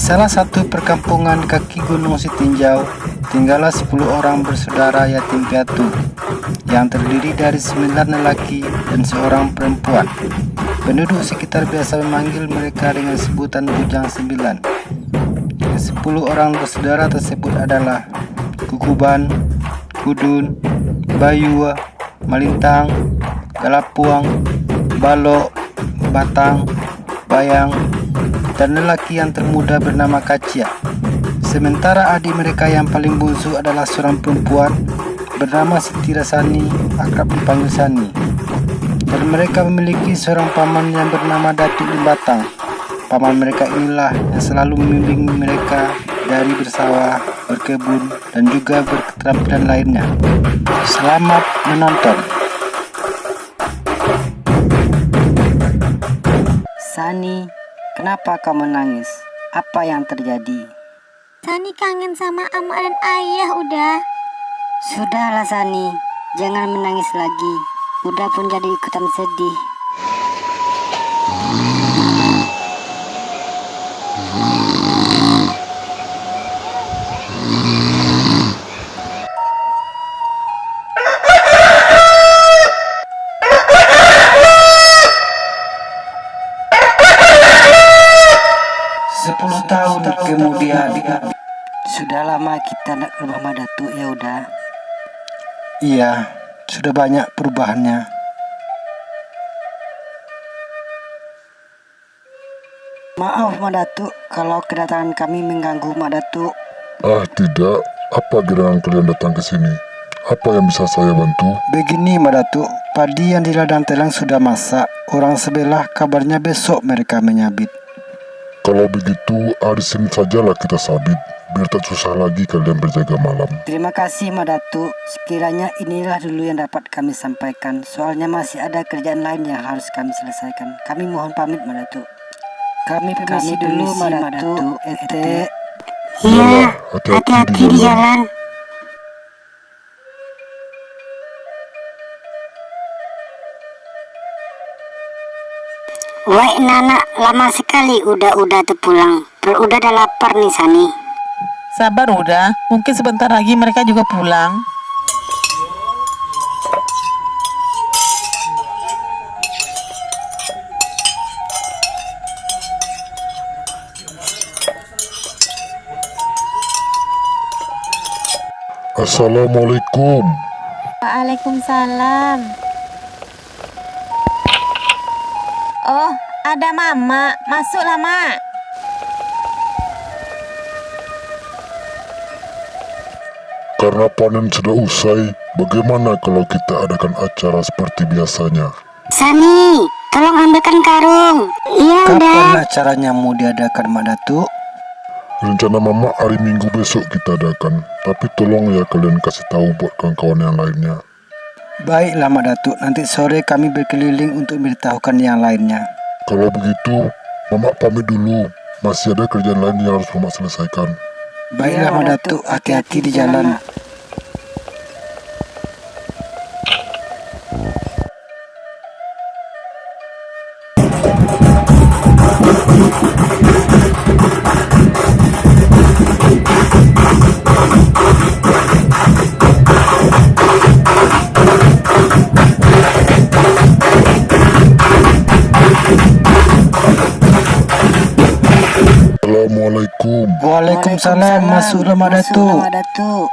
salah satu perkampungan kaki Gunung Sitinjau, tinggallah 10 orang bersaudara yatim piatu yang terdiri dari 9 lelaki dan seorang perempuan. Penduduk sekitar biasa memanggil mereka dengan sebutan Bujang 9. 10 orang bersaudara tersebut adalah Kukuban, Kudun, Bayu, Malintang, Galapuang, Balok, Batang, Bayang, dan lelaki yang termuda bernama Kacia. Sementara adik mereka yang paling bungsu adalah seorang perempuan bernama Siti Rasani, akrab dipanggil Sani. Dan mereka memiliki seorang paman yang bernama Datuk Limbatang. Paman mereka inilah yang selalu membimbing mereka dari bersawah, berkebun, dan juga berketerampilan lainnya. Selamat menonton. Sani, kenapa kau menangis? Apa yang terjadi? Sani kangen sama Ama dan Ayah udah. Sudahlah Sani, jangan menangis lagi. Udah pun jadi ikutan sedih. Tahun kemudian. Sudah lama kita nak ke rumah Datuk ya udah. Iya, sudah banyak perubahannya. Maaf Mak Datuk kalau kedatangan kami mengganggu Mak Datuk. Tidak. Apa gerangan kalian datang ke sini? Apa yang bisa saya bantu? Begini Mak Datuk, padi yang di ladang telang sudah masak. Orang sebelah kabarnya besok mereka menyabit. Kalau begitu, di sini sajalah kita sabit, biar tak susah lagi kalian berjaga malam. Terima kasih Mak Datuk. Sekiranya inilah dulu yang dapat kami sampaikan. Soalnya masih ada kerjaan lain yang harus kami selesaikan. Kami mohon pamit Mak Datuk. Kami permisi dulu Mak Datuk. Iya, hati-hati di jalan. Wah Nana, lama sekali udah tuh pulang. Perut udah lapar nih Sani. Sabar udah, mungkin sebentar lagi mereka juga pulang. Assalamualaikum. Waalaikumsalam. Oh, ada Mama. Masuklah, Mak. Karena panen sudah usai, bagaimana kalau kita adakan acara seperti biasanya? Sani, tolong ambilkan karung. Iya, udah. Kapan acaranya mau diadakan Mak Datuk? Rencana Mama hari Minggu besok kita adakan, tapi tolong ya kalian kasih tahu buat kawan-kawan yang lainnya. Baiklah Mak Datuk, nanti sore kami berkeliling untuk memberitahukan yang lainnya. Kalau begitu, Mama pamit dulu. Masih ada kerjaan lain yang harus Mama selesaikan. Baiklah Mak Datuk, hati-hati di jalan. Assalamualaikum. Waalaikumsalam, masuklah Mak Datuk. Mak Datuk.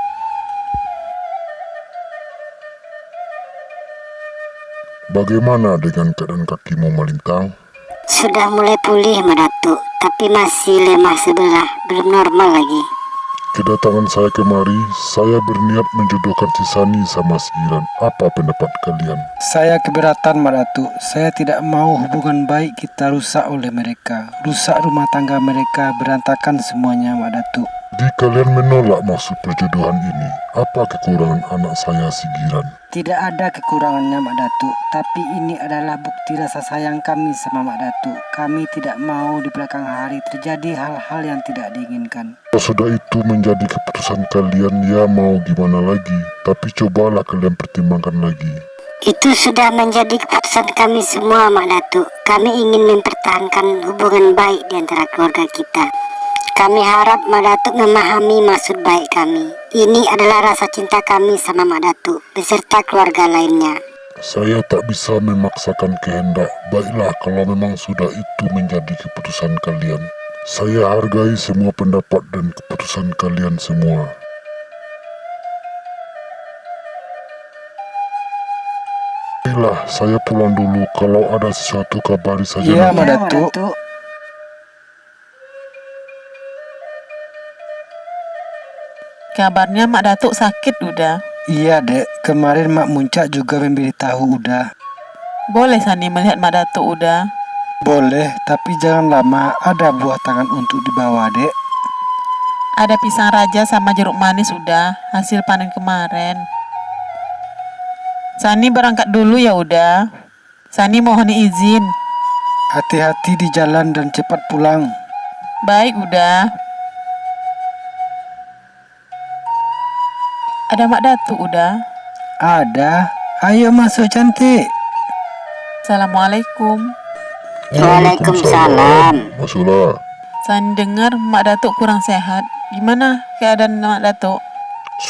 Bagaimana dengan keadaan kakimu, Malintang? Sudah mulai pulih, Mak Datuk. Tapi masih lemah sebelah. Belum normal lagi. Kedatangan saya kemari, saya berniat menjodohkan si Sani sama si Giran. Apa pendapat kalian? Saya keberatan Mak Datuk. Saya tidak mau hubungan baik kita rusak oleh mereka. Rusak rumah tangga mereka, berantakan semuanya Mak Datuk. Jadi kalian menolak maksud perjodohan ini. Apa kekurangan anak saya si Giran? Tidak ada kekurangannya Mak Datuk, tapi ini adalah bukti rasa sayang kami sama Mak Datuk. Kami tidak mau di belakang hari terjadi hal-hal yang tidak diinginkan. Kalau sudah itu menjadi keputusan kalian, ya mau gimana lagi. Tapi cobalah kalian pertimbangkan lagi. Itu sudah menjadi keputusan kami semua, Mak Datuk. Kami ingin mempertahankan hubungan baik di antara keluarga kita. Kami harap Mak Datuk memahami maksud baik kami. Ini adalah rasa cinta kami sama Mak Datuk beserta keluarga lainnya. Saya tak bisa memaksakan kehendak. Baiklah kalau memang sudah itu menjadi keputusan kalian. Saya hargai semua pendapat dan keputusan kalian semua. Baiklah, saya pulang dulu. Kalau ada sesuatu kabari saja. Iya, nanti. Mak Datuk. Kabarnya Mak Datuk sakit udah. Iya, Dek. Kemarin Mak Muncak juga memberitahu udah. Boleh Sani melihat Mak Datuk udah. Boleh, tapi jangan lama. Ada buah tangan untuk dibawa, Dek. Ada pisang raja sama jeruk manis udah, hasil panen kemarin. Sani berangkat dulu ya udah. Sani mohon izin. Hati-hati di jalan dan cepat pulang. Baik udah. Ada Mak Datuk udah. Ada. Ayo masuk, cantik. Assalamualaikum. Waalaikumsalam. Masuklah. Sani dengar Mak Datuk kurang sehat. Gimana keadaan Mak Datuk?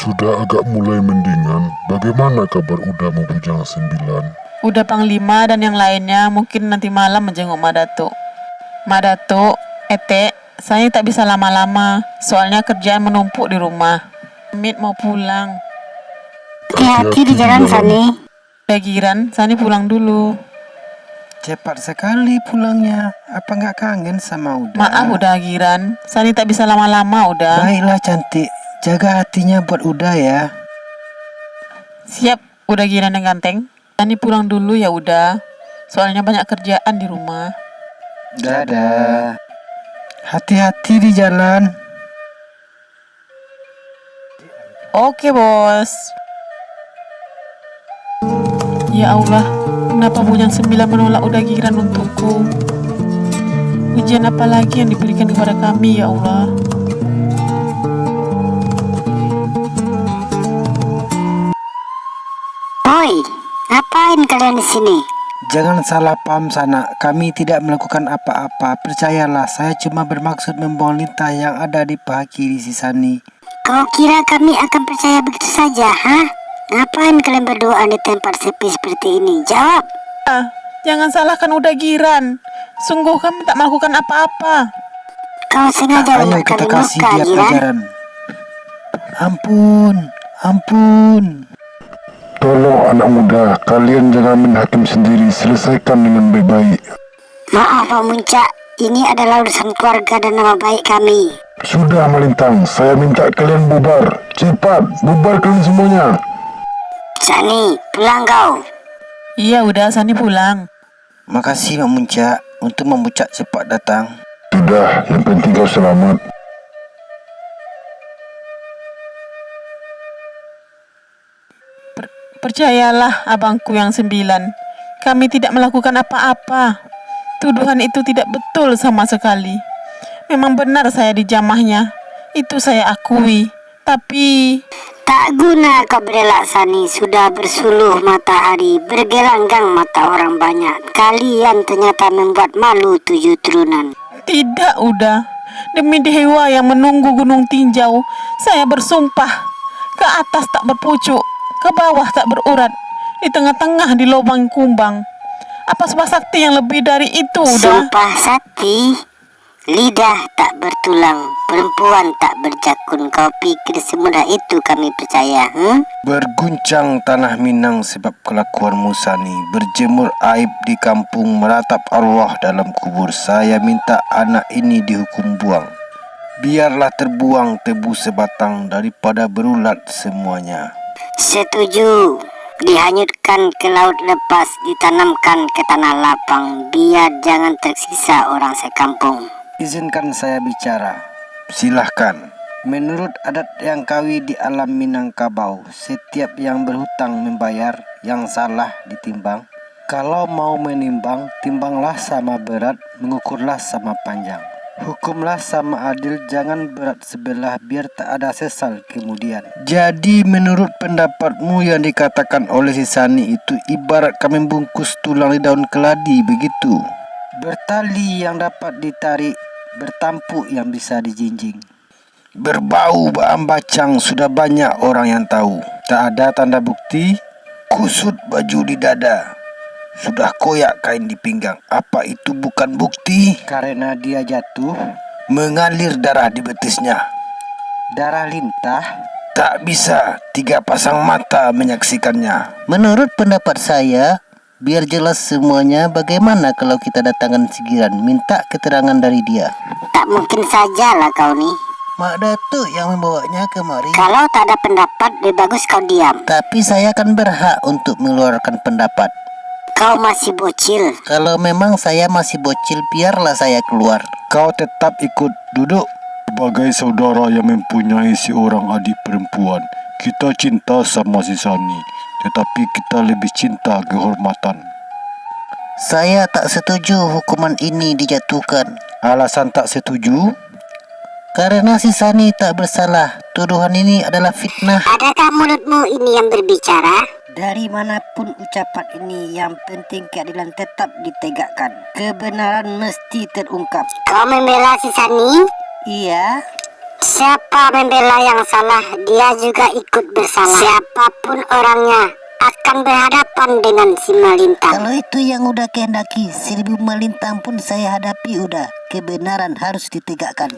Sudah agak mulai mendingan. Bagaimana kabar Uda mau bujang 9? Udah Panglima dan yang lainnya mungkin nanti malam menjenguk Mak Datuk. Mak Datuk, Etek, saya tak bisa lama-lama. Soalnya kerjaan menumpuk di rumah. Amit mau pulang. Hati-hati di jalan, Sani. Udah Giran, Sani pulang dulu. Cepat sekali pulangnya. Apa nggak kangen sama Uda? Maaf udah Giran, Sani tak bisa lama-lama udah. Baiklah, cantik. Jaga hatinya buat Uda ya. Siap, udah Giran yang ganteng. Sani pulang dulu ya udah. Soalnya banyak kerjaan di rumah. Dadah. Hati-hati di jalan. Oke bos. Ya Allah, kenapa Bujang 9 menolak udah Giran untukku? Ujian apa lagi yang diberikan kepada kami ya Allah? Hoi, ngapain kalian di sini? Jangan salah paham Sana. Kami tidak melakukan apa-apa. Percayalah, saya cuma bermaksud membuang lintah yang ada di paha kiri si Sani. Kau kira kami akan percaya begitu saja, ha? Ngapain kalian berdoa di tempat sepi seperti ini? Jawab! Ah, jangan salahkan udah Giran. Sungguh kami tak melakukan apa-apa. Kau sengaja Ayo untuk kita kami kasih luka, dia Giran. pelajaran. Ampun, ampun. Tolong anak muda, kalian jangan main hakim sendiri. Selesaikan dengan baik-baik. Maaf Pak Muncak, ini adalah urusan keluarga dan nama baik kami. Sudah Melintang, saya minta kalian bubar. Cepat, bubar kalian semuanya. Sani, pulang kau. Iya udah, Sani pulang. Makasih Mak Muncak untuk membucak cepat datang. Sudah, yang penting kau selamat. Percayalah abangku yang 9. Kami tidak melakukan apa-apa. Tuduhan itu tidak betul sama sekali. Memang benar saya dijamahnya. Itu saya akui. Tapi Tak guna kau berelak, Sani. Sudah bersuluh matahari, bergelanggang mata orang banyak. Kalian ternyata membuat malu 7 turunan. tidak udah. Demi dewa yang menunggu gunung tinjau, saya bersumpah. Ke atas tak berpucuk, ke bawah tak berurat, di tengah-tengah di lubang kumbang. Apa sebuah sakti yang lebih dari itu udah? Sumpah sakti, lidah tak bertulang, perempuan tak berjakun. Kau pikir semudah itu kami percaya, Berguncang tanah Minang sebab kelakuanmu Sani. Berjemur aib di kampung, meratap arwah dalam kubur. Saya minta anak ini dihukum buang. Biarlah terbuang tebu sebatang daripada berulat semuanya. Setuju. Dihanyutkan ke laut lepas, ditanamkan ke tanah lapang, biar jangan tersisa orang sekampung. Izinkan saya bicara. Silahkan. Menurut adat yang kawi di alam Minangkabau, setiap yang berhutang membayar, yang salah ditimbang. Kalau mau menimbang, timbanglah sama berat, mengukurlah sama panjang. Hukumlah sama adil, jangan berat sebelah biar tak ada sesal kemudian. Jadi menurut pendapatmu yang dikatakan oleh si Sani itu ibarat kami bungkus tulang di daun keladi begitu? Bertali yang dapat ditarik bertampuk yang bisa dijinjing. Berbau baam bacang sudah banyak orang yang tahu. Tak ada tanda bukti, kusut baju di dada, sudah koyak kain di pinggang. Apa itu bukan bukti? Karena dia jatuh, mengalir darah di betisnya. Darah lintah, tak bisa 3 pasang mata menyaksikannya. Menurut pendapat saya, biar jelas semuanya, bagaimana kalau kita datangkan Sigiran, minta keterangan dari dia? Tak mungkin sajalah kau nih. Mak Datuk yang membawanya kemari. Kalau tak ada pendapat, lebih bagus kau diam. Tapi saya akan berhak untuk mengeluarkan pendapat. Kau masih bocil. Kalau memang saya masih bocil, biarlah saya keluar. Kau tetap ikut duduk. Sebagai saudara yang mempunyai seorang adik perempuan, kita cinta sama si Sani, tetapi kita lebih cinta kehormatan. Saya tak setuju hukuman ini dijatuhkan. Alasan tak setuju? Karena si Sani tak bersalah. Tuduhan ini adalah fitnah. Adakah mulutmu ini yang berbicara? Dari manapun ucapan ini, yang penting keadilan tetap ditegakkan. Kebenaran mesti terungkap. Kau membela si Sani? Iya. Siapa membela yang salah, dia juga ikut bersalah. Siapapun orangnya akan berhadapan dengan si Malintang. Kalau itu yang udah kehendaki, 1000 Malintang pun saya hadapi udah. Kebenaran harus ditegakkan.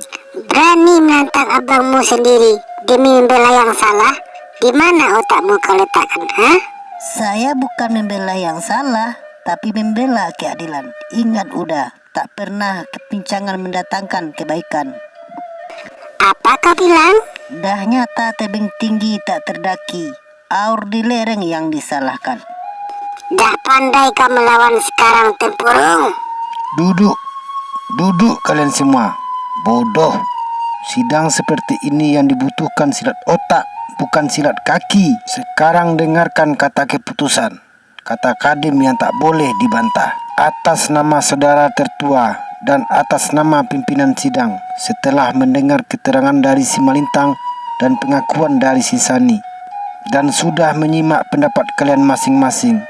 Berani menantang abangmu sendiri demi membela yang salah? Di mana otakmu kau letakkan, ha? Saya bukan membela yang salah, tapi membela keadilan. Ingat udah, tak pernah kepincangan mendatangkan kebaikan. Apa kau bilang? Dah nyata tebing tinggi tak terdaki, aur di lereng yang disalahkan. Dah pandai kau melawan sekarang, tempurung. Duduk kalian semua. Bodoh. Sidang seperti ini yang dibutuhkan silat otak, bukan silat kaki. Sekarang dengarkan kata keputusan. Kata Kadim yang tak boleh dibantah. Atas nama saudara tertua dan atas nama pimpinan sidang, setelah mendengar keterangan dari si Malintang dan pengakuan dari si Sani, dan sudah menyimak pendapat kalian masing-masing,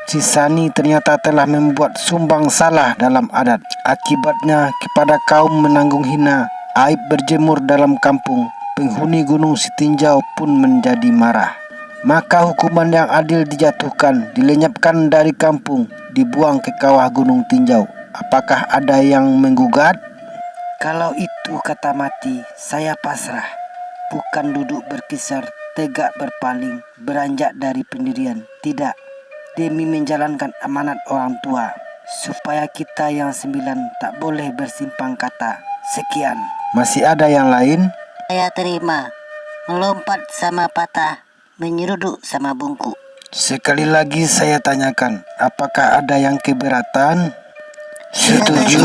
si Sani ternyata telah membuat sumbang salah dalam adat. Akibatnya kepada kaum menanggung hina, aib berjemur dalam kampung. Penghuni Gunung Sitinjau pun menjadi marah. Maka hukuman yang adil dijatuhkan, dilenyapkan dari kampung, dibuang ke kawah Gunung Tinjau. Apakah ada yang menggugat? Kalau itu kata mati, saya pasrah. Bukan duduk berkisar, tegak berpaling, beranjak dari pendirian. Tidak, demi menjalankan amanat orang tua, supaya kita yang 9 tak boleh bersimpang kata. Sekian. Masih ada yang lain? Saya terima. Melompat sama patah, menyeruduk sama bungkuk. Sekali lagi saya tanyakan, apakah ada yang keberatan? Setuju.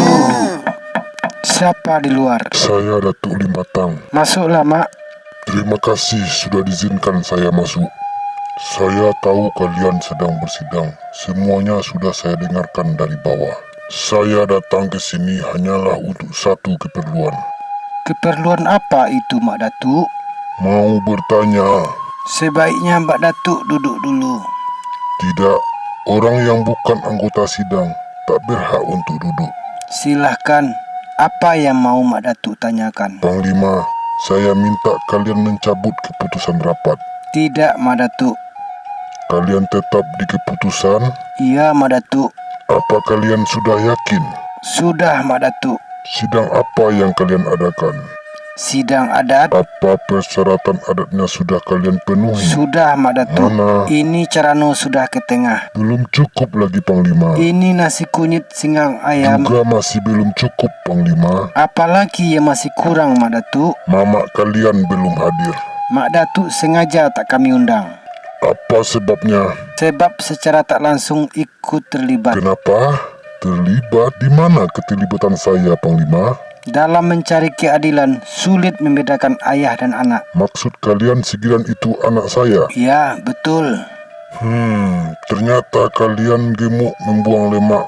Siapa di luar? Saya Datuk Limatang. Masuklah, Mak. Terima kasih sudah diizinkan saya masuk. Saya tahu kalian sedang bersidang. Semuanya sudah saya dengarkan dari bawah. Saya datang ke sini hanyalah untuk satu keperluan. Keperluan apa itu, Mak Datuk? Mau bertanya? Sebaiknya Mbak Datuk duduk dulu. Tidak, orang yang bukan anggota sidang tak berhak untuk duduk. Silahkan, apa yang mau Mak Datuk tanyakan? Panglima, saya minta kalian mencabut keputusan rapat. Tidak, Mak Datuk. Kalian tetap di keputusan? Iya, Mak Datuk. Apa kalian sudah yakin? Sudah, Mak Datuk. Sidang apa yang kalian adakan? Sidang adat? Apa persyaratan adatnya sudah kalian penuhi? Sudah, Mak Datuk. Mana? Ini Carano sudah ke tengah. Belum cukup lagi, Panglima. Ini nasi kunyit singgang ayam. Juga masih belum cukup, Panglima. Apalagi yang masih kurang, Mak Datuk? Mamak kalian belum hadir. Mak Datuk sengaja tak kami undang. Apa sebabnya? Sebab secara tak langsung ikut terlibat. Kenapa? Terlibat? Di mana keterlibatan saya, Panglima? Dalam mencari keadilan, sulit membedakan ayah dan anak. Maksud kalian Sigiran itu anak saya? Ya, betul. Ternyata kalian gemuk membuang lemak,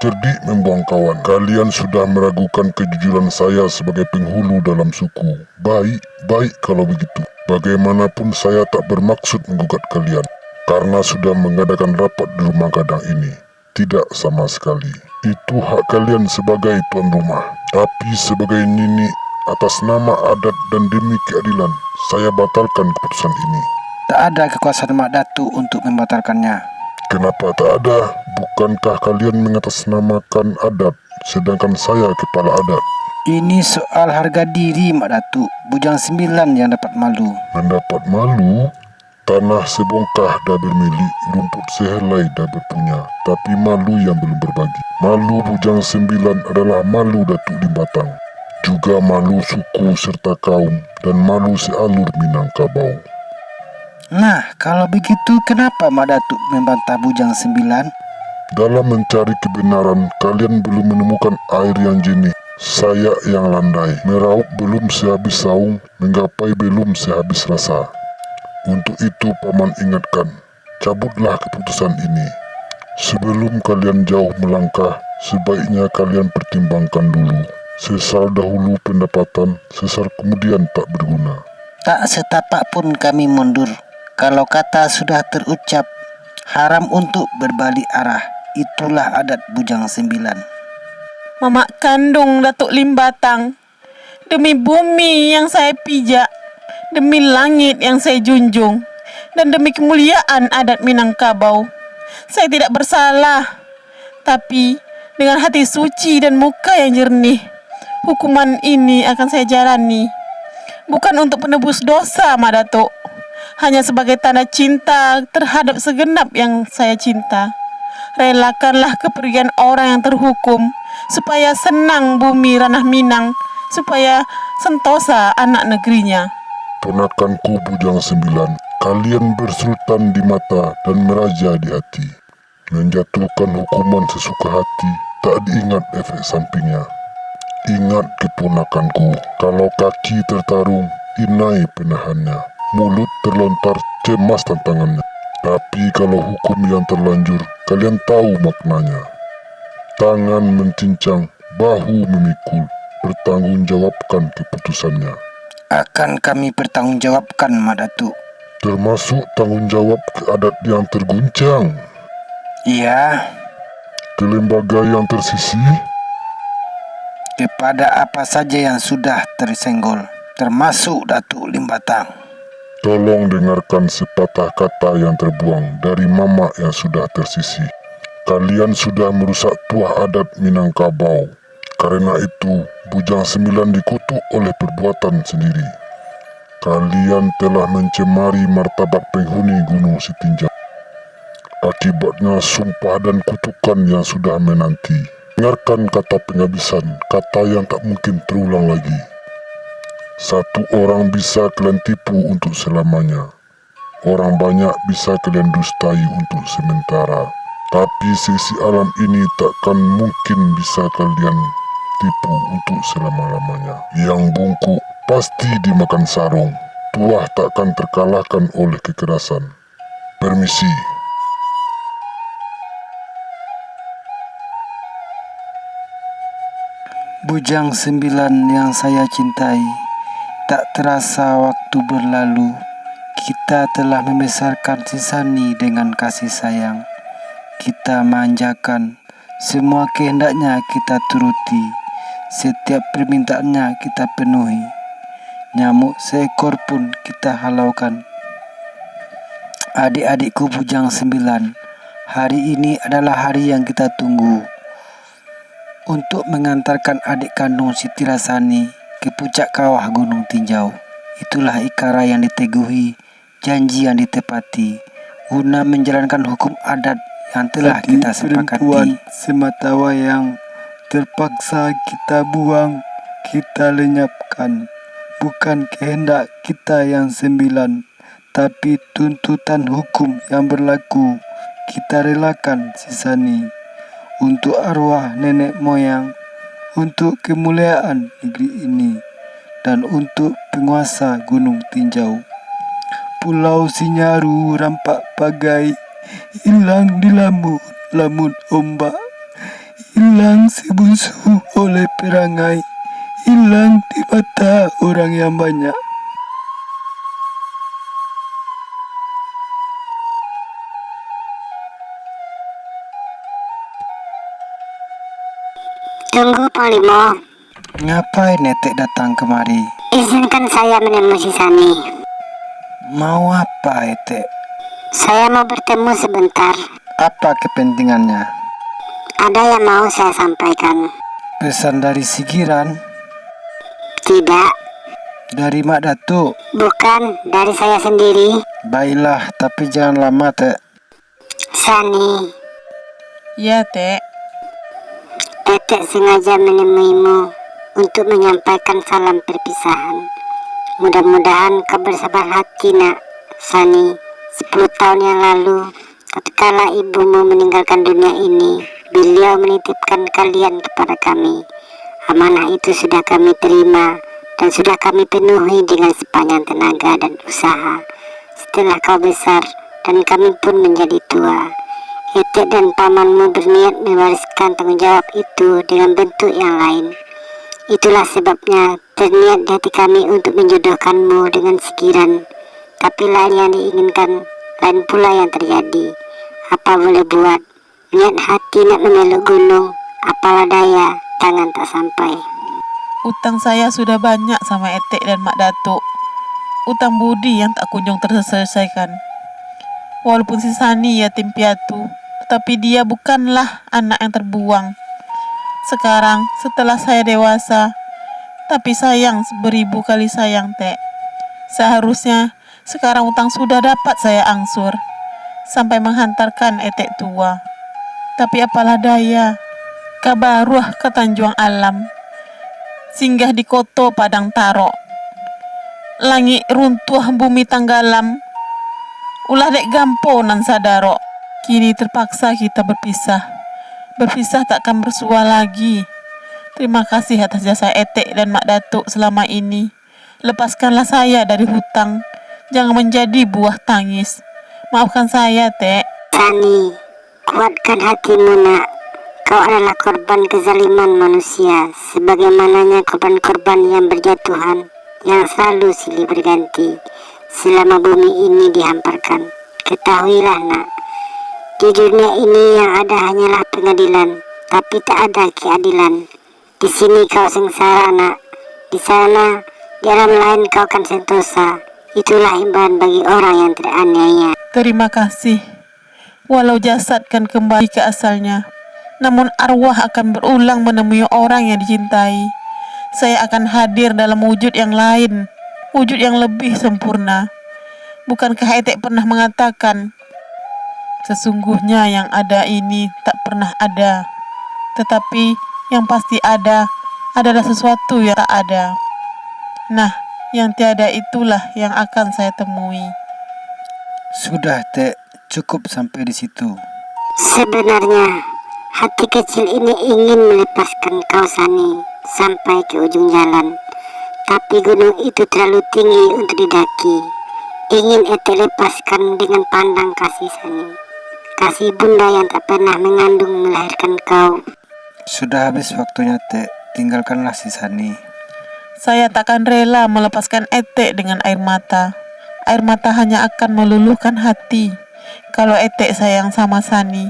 cerdik membuang kawan. Kalian sudah meragukan kejujuran saya sebagai penghulu dalam suku. Baik kalau begitu. Bagaimanapun saya tak bermaksud menggugat kalian, karena sudah mengadakan rapat di rumah gadang ini. Tidak sama sekali. Itu hak kalian sebagai tuan rumah. Tapi sebagai nini, atas nama adat dan demi keadilan, saya batalkan keputusan ini. Tak ada kekuasaan Mak Datuk untuk membatalkannya. Kenapa tak ada? Bukankah kalian mengatasnamakan adat, sedangkan saya kepala adat? Ini soal harga diri Mak Datuk. Bujang 9 yang dapat malu. Mendapat malu? Tanah sebongkah dah bermilik, rumput sehelai dah berpunya, tapi malu yang belum berbagi. Malu Bujang 9 adalah malu Datuk Limbatang, juga malu suku serta kaum, dan malu sealur Minangkabau. Nah, kalau begitu kenapa Mak Datuk membantah Bujang 9? Dalam mencari kebenaran, kalian belum menemukan air yang jernih. Saya yang landai, meraup belum sehabis saung, menggapai belum sehabis rasa. Untuk itu Paman ingatkan, cabutlah keputusan ini. Sebelum kalian jauh melangkah, sebaiknya kalian pertimbangkan dulu. Sesal dahulu pendapatan, sesal kemudian tak berguna. Tak setapak pun kami mundur. Kalau kata sudah terucap, haram untuk berbalik arah. Itulah adat Bujang 9. Mamak kandung Datuk Limbatang, demi bumi yang saya pijak, demi langit yang saya junjung, dan demi kemuliaan adat Minangkabau, saya tidak bersalah. Tapi dengan hati suci dan muka yang jernih, hukuman ini akan saya jalani. Bukan untuk penebus dosa, Mak Datuk, hanya sebagai tanda cinta terhadap segenap yang saya cinta. Relakanlah kepergian orang yang terhukum, supaya senang bumi ranah Minang, supaya sentosa anak negerinya. Ponakanku Bujang 9, kalian bersultan di mata dan meraja di hati. Menjatuhkan hukuman sesuka hati, tak diingat efek sampingnya. Ingat keponakanku, kalau kaki tertarung, inai penahannya. Mulut terlontar, cemas tantangannya. Tapi kalau hukum yang terlanjur, kalian tahu maknanya. Tangan mencincang, bahu memikul, bertanggungjawabkan keputusannya. Akan kami pertanggungjawabkan Mak Datuk. Termasuk tanggung jawab ke adat yang terguncang, Iya, ke lembaga yang tersisih, kepada apa saja yang sudah tersenggol, termasuk Datuk Limbatang. Tolong dengarkan sepatah kata yang terbuang dari mama yang sudah tersisih. Kalian sudah merusak tuah adat Minangkabau. Karena itu, Bujang 9 dikutuk oleh perbuatan sendiri. Kalian telah mencemari martabat penghuni Gunung Sitinjau. Akibatnya sumpah dan kutukan yang sudah menanti. Dengarkan kata penghabisan, kata yang tak mungkin terulang lagi. Satu orang bisa kalian tipu untuk selamanya. Orang banyak bisa kalian dustai untuk sementara. Tapi sisi alam ini takkan mungkin bisa kalian tipu untuk selama-lamanya. Yang bungkuk pasti dimakan sarung. Tuah takkan terkalahkan oleh kekerasan. Permisi. Bujang 9 yang saya cintai, tak terasa waktu berlalu. Kita telah membesarkan Sisani dengan kasih sayang. Kita manjakan, semua kehendaknya kita turuti. Setiap permintaannya kita penuhi. Nyamuk seekor pun kita halaukan. Adik-adikku Bujang 9, hari ini adalah hari yang kita tunggu. Untuk mengantarkan adik kandung Siti Rasani ke puncak kawah Gunung Tinjau. Itulah ikara yang diteguhi, janji yang ditepati, guna menjalankan hukum adat yang telah kita sepakati. Perempuan semata wayang terpaksa kita buang, kita lenyapkan. Bukan kehendak kita yang 9, tapi tuntutan hukum yang berlaku. Kita relakan Sisani untuk arwah nenek moyang, untuk kemuliaan negeri ini, dan untuk penguasa Gunung Tinjau. Pulau Sinyaru rampak pagai, hilang di lamun ombak, hilang sebusu oleh perangai, hilang di mata orang yang banyak. Tunggu Panglima, Ngapain Etek datang kemari? izinkan saya menemui si Sani. Mau apa Etek? Saya mau bertemu sebentar. Apa kepentingannya? Ada yang mau saya sampaikan. Pesan dari Sigiran? Tidak, Dari Mak Datuk? bukan dari saya sendiri. Baiklah, tapi jangan lama Tek. Sani, Ya, Tek. Etek sengaja menemuimu untuk menyampaikan salam perpisahan. Mudah-mudahan kau bersabar hati nak, Sani. 10 tahun yang lalu, tatkala ibumu meninggalkan dunia ini, beliau menitipkan kalian kepada kami. Amanah itu sudah kami terima dan sudah kami penuhi dengan sepanjang tenaga dan usaha. Setelah kau besar dan kami pun menjadi tua, Etek dan pamanmu berniat mewariskan tanggung jawab itu dengan bentuk yang lain. Itulah sebabnya terniat di hati kami untuk menjodohkanmu dengan Sigiran. Tapi lain yang diinginkan, lain pula yang terjadi. Apa boleh buat, niat hati nak memeluk gunung, apalah daya, tangan tak sampai. Utang saya sudah banyak sama Etek dan Mak Datuk. Utang budi yang tak kunjung terselesaikan. Walaupun si Sani yatim piatu, tetapi dia bukanlah anak yang terbuang. Sekarang setelah saya dewasa, tapi sayang beribu kali sayang, Tek. Seharusnya sekarang utang sudah dapat saya angsur sampai menghantarkan Etek tua. Tapi apalah daya, kabaruah ke Tanjuang Alam, singgah di Koto Padang Taro. Langit runtuh bumi tanggalam, ulah dek gampo nan sadaro. Kini terpaksa kita berpisah. Berpisah takkan bersua lagi. Terima kasih atas jasa Etek dan Mak Datuk selama ini. Lepaskanlah saya dari hutang. Jangan menjadi buah tangis. Maafkan saya, Tek. Sani, kuatkan hatimu nak. Kau adalah korban kezaliman manusia, sebagaimananya korban-korban yang berjatuhan, yang selalu silih berganti selama bumi ini dihamparkan. Ketahuilah nak, di dunia ini yang ada hanyalah pengadilan, tapi tak ada keadilan. Di sini kau sengsara nak, di sana di alam lain kau akan sentosa. Itulah imbalan bagi orang yang teraniaya. Terima kasih. Walau jasad kan kembali ke asalnya, namun arwah akan berulang menemui orang yang dicintai. Saya akan hadir dalam wujud yang lain, wujud yang lebih sempurna. Bukankah Etek pernah mengatakan, sesungguhnya yang ada ini tak pernah ada, tetapi yang pasti ada adalah sesuatu yang tak ada. Nah, yang tiada itulah yang akan saya temui. Sudah Tek, cukup sampai di situ. Sebenarnya hati kecil ini ingin melepaskan kau Sani sampai ke ujung jalan, tapi gunung itu terlalu tinggi untuk didaki. Ingin Etek lepaskan dengan pandang kasih Sani, kasih bunda yang tak pernah mengandung melahirkan kau. Sudah habis waktunya Tek, tinggalkanlah si Sani. Saya takkan rela melepaskan Etek dengan air mata. Air mata hanya akan meluluhkan hati. Kalau Etek sayang sama Sani,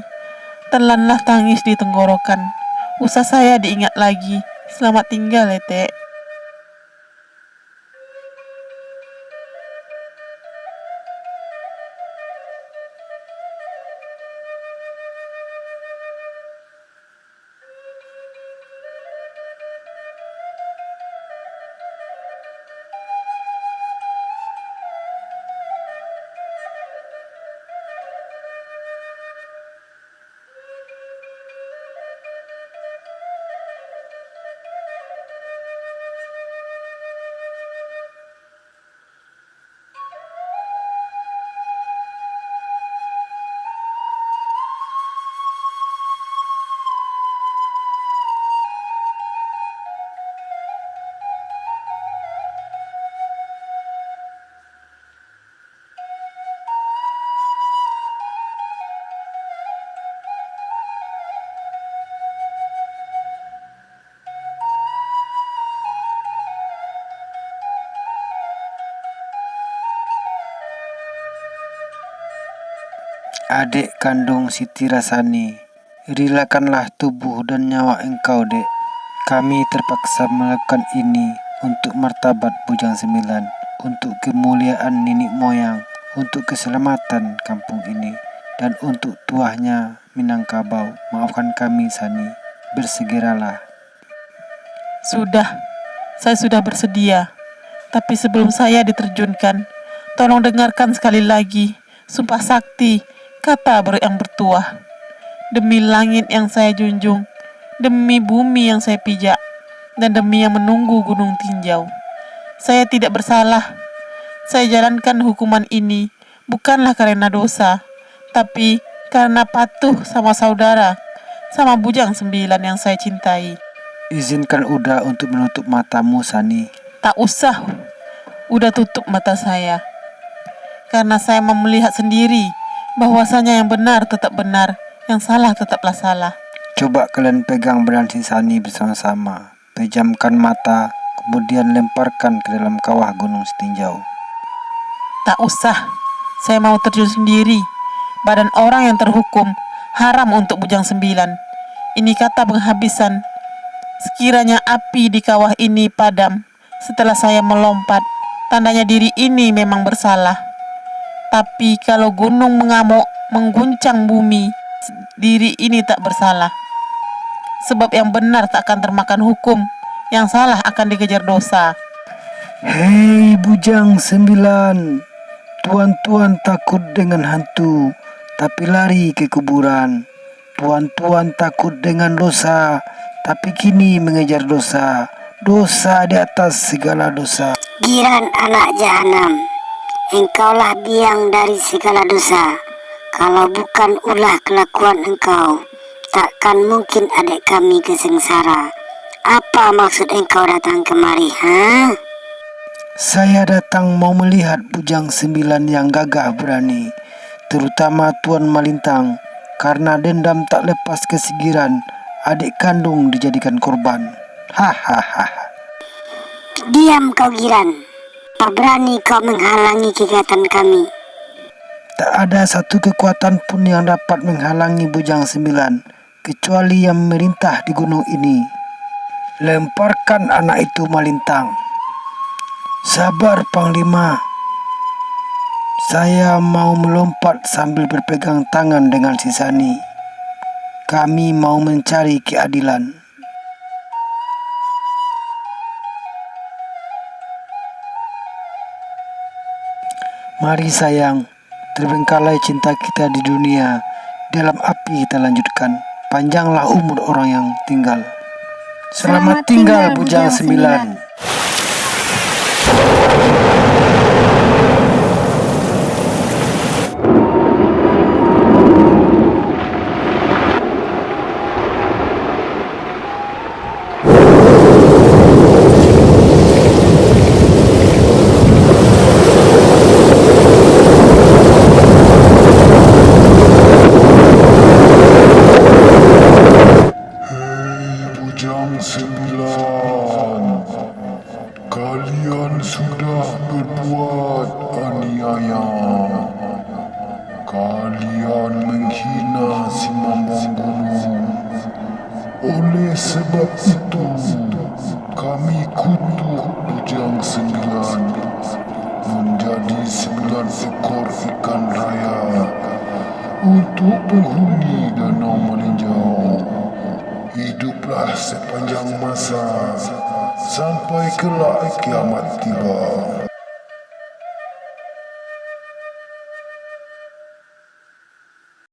telanlah tangis di tenggorokan. Usah saya diingat lagi. Selamat tinggal, Etek. Adik kandung Siti Rasani, relakanlah tubuh dan nyawa engkau, Dek. Kami terpaksa melakukan ini untuk martabat Bujang 9, untuk kemuliaan nenek moyang, untuk keselamatan kampung ini, dan untuk tuahnya Minangkabau. Maafkan kami, Sani. Bersegeralah. Sudah, saya sudah bersedia. Tapi sebelum saya diterjunkan, tolong dengarkan sekali lagi sumpah sakti, kata yang bertuah. Demi langit yang saya junjung, demi bumi yang saya pijak, dan demi yang menunggu gunung tinjau, saya tidak bersalah. Saya jalankan hukuman ini bukanlah karena dosa, tapi karena patuh sama saudara, sama Bujang 9 yang saya cintai. Izinkan Uda untuk menutup matamu, Sani. Tak usah, udah tutup mata saya. Karena saya mau melihat sendiri bahwasanya yang benar tetap benar, yang salah tetaplah salah. Coba kalian pegang badan si Sani bersama-sama. Pejamkan mata, kemudian lemparkan ke dalam kawah gunung setinjau. Tak usah, saya mau terjun sendiri. Badan orang yang terhukum haram untuk Bujang 9. Ini kata penghabisan. Sekiranya api di kawah ini padam setelah saya melompat, tandanya diri ini memang bersalah. Tapi kalau gunung mengamuk mengguncang bumi, diri ini tak bersalah. Sebab yang benar tak akan termakan hukum, yang salah akan dikejar dosa. Hei Bujang 9, tuan-tuan takut dengan hantu, tapi lari ke kuburan. Tuan-tuan takut dengan dosa, tapi kini mengejar dosa. Dosa di atas segala dosa. Giran anak jahanam, engkaulah biang dari segala dosa. Kalau bukan ulah kelakuan engkau, takkan mungkin adik kami kesengsara. Apa maksud engkau datang kemari, ha? Saya datang mau melihat Bujang 9 yang gagah berani, terutama Tuan Malintang, karena dendam tak lepas kesigiran adik kandung dijadikan korban. Hahaha. Diam kau Giran, apa berani kau menghalangi kegiatan kami? Tak ada satu kekuatan pun yang dapat menghalangi Bujang 9, kecuali yang memerintah di gunung ini. Lemparkan anak itu, Malintang. Sabar, Panglima. Saya mau melompat sambil berpegang tangan dengan si Sani. Kami mau mencari keadilan. Mari sayang, terbengkalai cinta kita di dunia, dalam api kita lanjutkan. Panjanglah umur orang yang tinggal. Selamat tinggal Bujang 9. Bujang 9, kalian sudah berbuat aniaya. Kalian menghina si Mambang Gunung. Oleh sebab itu, kami kutuk Bujang 9 menjadi 9 ekor ikan raya untuk penghuni Danau Meninjau. Hiduplah sepanjang masa sampai kelak kiamat tiba.